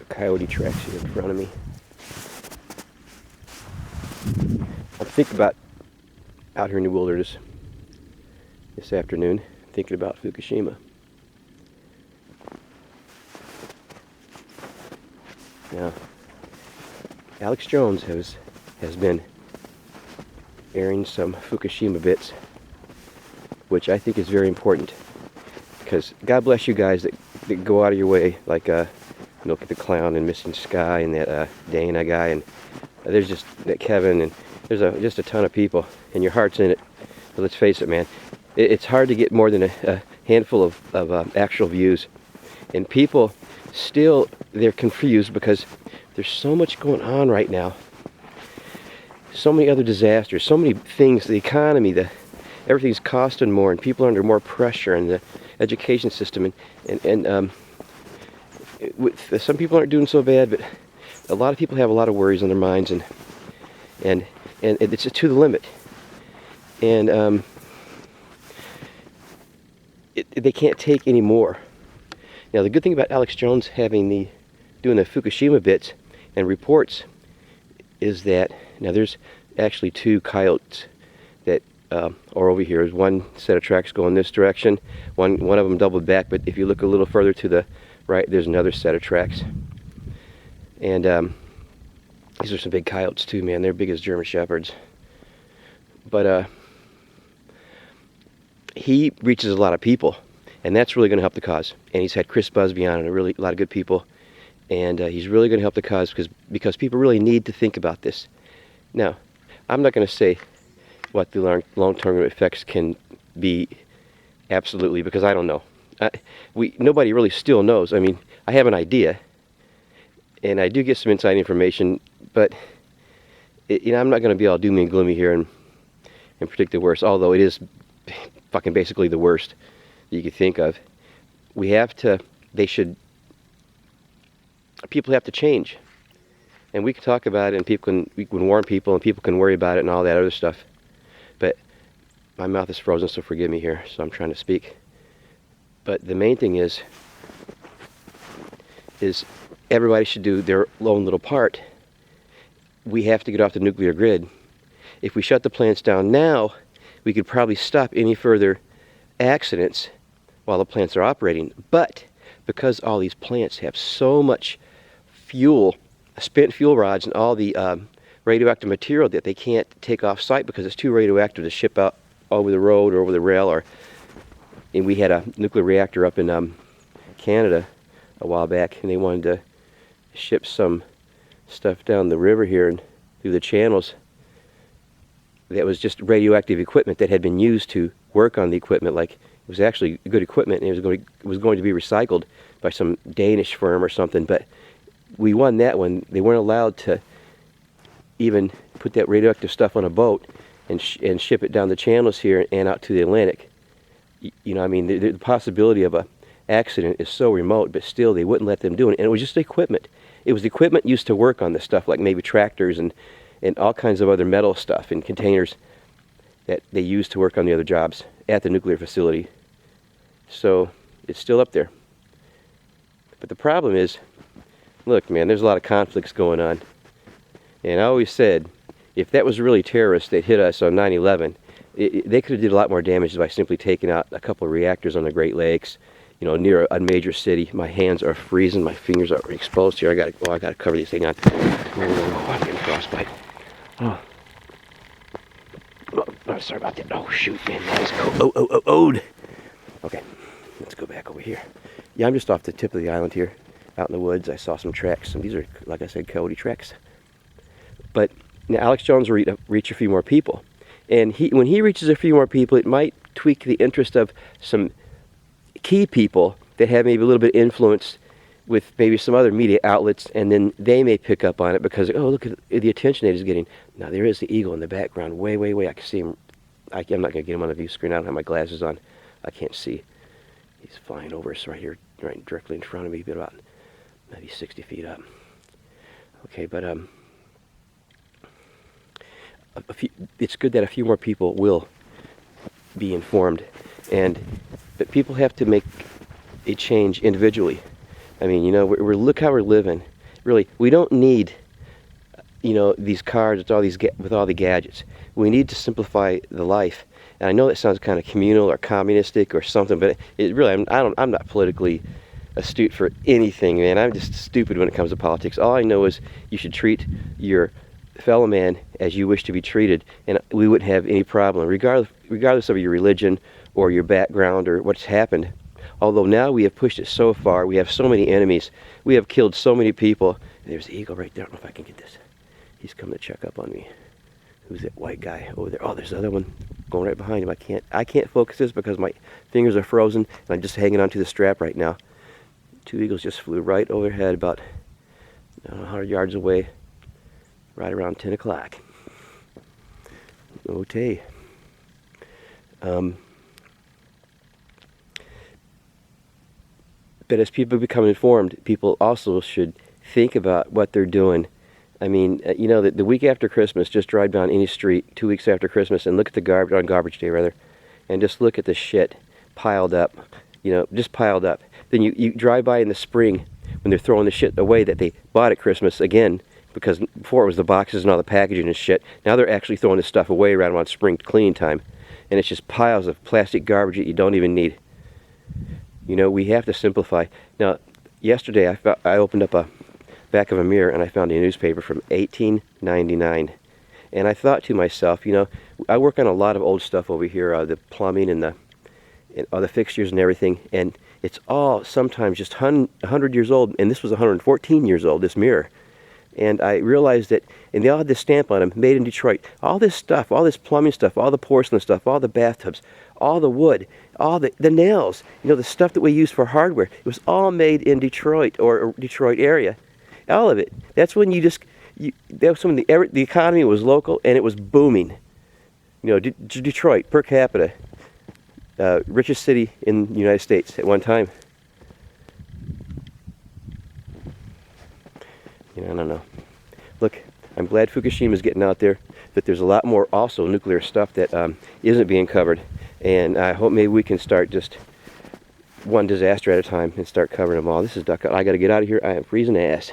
coyote tracks here in front of me. I'm thinking about out here in the wilderness this afternoon, thinking about Fukushima. Now, Alex Jones has been airing some Fukushima bits, which I think is very important, because God bless you guys that go out of your way, like Milk at the Clown and Missing Sky and that Dana guy, and there's just that Kevin, and there's just a ton of people, and your heart's in it. But let's face it, man, it's hard to get more than a handful of actual views, and people still, they're confused because there's so much going on right now. So many other disasters, so many things, the economy, everything's costing more, and people are under more pressure, and the education system, and some people aren't doing so bad, but a lot of people have a lot of worries on their minds, and it's to the limit, and they can't take any more. Now, the good thing about Alex Jones doing the Fukushima bits and reports is that now there's actually two coyotes that are over here. There's one set of tracks going this direction. One of them doubled back, but if you look a little further to the right, there's another set of tracks. And these are some big coyotes too, man. They're big as German shepherds. But he reaches a lot of people, and that's really going to help the cause. And he's had Chris Busby on, and a lot of good people. And he's really going to help the cause because people really need to think about this. Now, I'm not going to say what the long-term effects can be absolutely, because I don't know. Nobody really still knows. I mean, I have an idea, and I do get some inside information, but I'm not going to be all doomy and gloomy here and predict the worst, although it is fucking basically the worst that you could think of. People have to change, and we can talk about it, and we can warn people, and people can worry about it and all that other stuff, but my mouth is frozen, so forgive me here, so I'm trying to speak. But the main thing is everybody should do their own little part. We have to get off the nuclear grid. If we shut the plants down now, we could probably stop any further accidents while the plants are operating. But because all these plants have so much fuel, spent fuel rods, and all the radioactive material that they can't take off site because it's too radioactive to ship out over the road or over the rail. And we had a nuclear reactor up in Canada a while back, and they wanted to ship some stuff down the river here and through the channels that was just radioactive equipment that had been used to work on the equipment. Like, it was actually good equipment, and it was going to be recycled by some Danish firm or something, but we won that one. They weren't allowed to even put that radioactive stuff on a boat and ship it down the channels here and out to the Atlantic. You know, I mean, the possibility of a accident is so remote, but still they wouldn't let them do it. And it was just equipment. It was equipment used to work on this stuff, like maybe tractors and all kinds of other metal stuff and containers that they used to work on the other jobs at the nuclear facility. So it's still up there. But the problem is, look, man, there's a lot of conflicts going on. And I always said, if that was really terrorists that hit us on 9/11, they could have did a lot more damage by simply taking out a couple of reactors on the Great Lakes, near a major city. My hands are freezing, my fingers are exposed here. I gotta cover these things on. Oh, I'm getting frostbite. Oh, sorry about that. Oh, shoot, man, that is cold. Oh. Okay, let's go back over here. Yeah, I'm just off the tip of the island here, out in the woods. I saw some tracks, and these are, like I said, coyote tracks. But now Alex Jones will reach a few more people. And when he reaches a few more people, it might tweak the interest of some key people that have maybe a little bit of influence with maybe some other media outlets, and then they may pick up on it because, oh, look at the attention it is getting. Now, there is the eagle in the background, way. I can see him. I'm not going to get him on the view screen. I don't have my glasses on. I can't see. He's flying over us right here, right directly in front of me, about maybe 60 feet up. Okay, but it's good that a few more people will be informed, but people have to make a change individually. I mean, look how we're living. Really, we don't need, you know, these cars with all the gadgets. We need to simplify the life. And I know that sounds kind of communal or communistic or something, but it really, I'm not politically astute for anything, man. I'm just stupid when it comes to politics. All I know is you should treat your fellow man as you wish to be treated, and we wouldn't have any problem, regardless of your religion or your background or what's happened. Although now we have pushed it so far, we have so many enemies, we have killed so many people. There's the eagle right there. I don't know if I can get this. He's coming to check up on me. Who's that white guy over there? Oh, there's the other one going right behind him. I can't focus this because my fingers are frozen and I'm just hanging onto the strap right now. Two eagles just flew right overhead about 100 yards away, right around 10 o'clock. Okay. But as people become informed, people also should think about what they're doing. I mean, you know, the week after Christmas, just drive down any street 2 weeks after Christmas and look at the garbage, on garbage day rather, and just look at the shit piled up, you know, just piled up. Then you drive by in the spring when they're throwing the shit away that they bought at Christmas again, because before it was the boxes and all the packaging and shit. Now they're actually throwing this stuff away right around spring cleaning time. And it's just piles of plastic garbage that you don't even need. You know, we have to simplify. Now, yesterday I opened up a back of a mirror and I found a newspaper from 1899. And I thought to myself, you know, I work on a lot of old stuff over here, the plumbing and all the fixtures and everything, and it's all sometimes just 100 years old, and this was 114 years old, this mirror. And I realized that, and they all had this stamp on them, made in Detroit. All this stuff, all this plumbing stuff, all the porcelain stuff, all the bathtubs, all the wood, all the nails, you know, the stuff that we use for hardware, it was all made in Detroit or Detroit area. All of it. That's when that's when the economy was local and it was booming. You know, Detroit, per capita, richest city in the United States at one time. You know, I don't know. Look, I'm glad Fukushima is getting out there, but there's a lot more also nuclear stuff that isn't being covered. And I hope maybe we can start just one disaster at a time and start covering them all. This is Duck. I got to get out of here. I am freezing ass.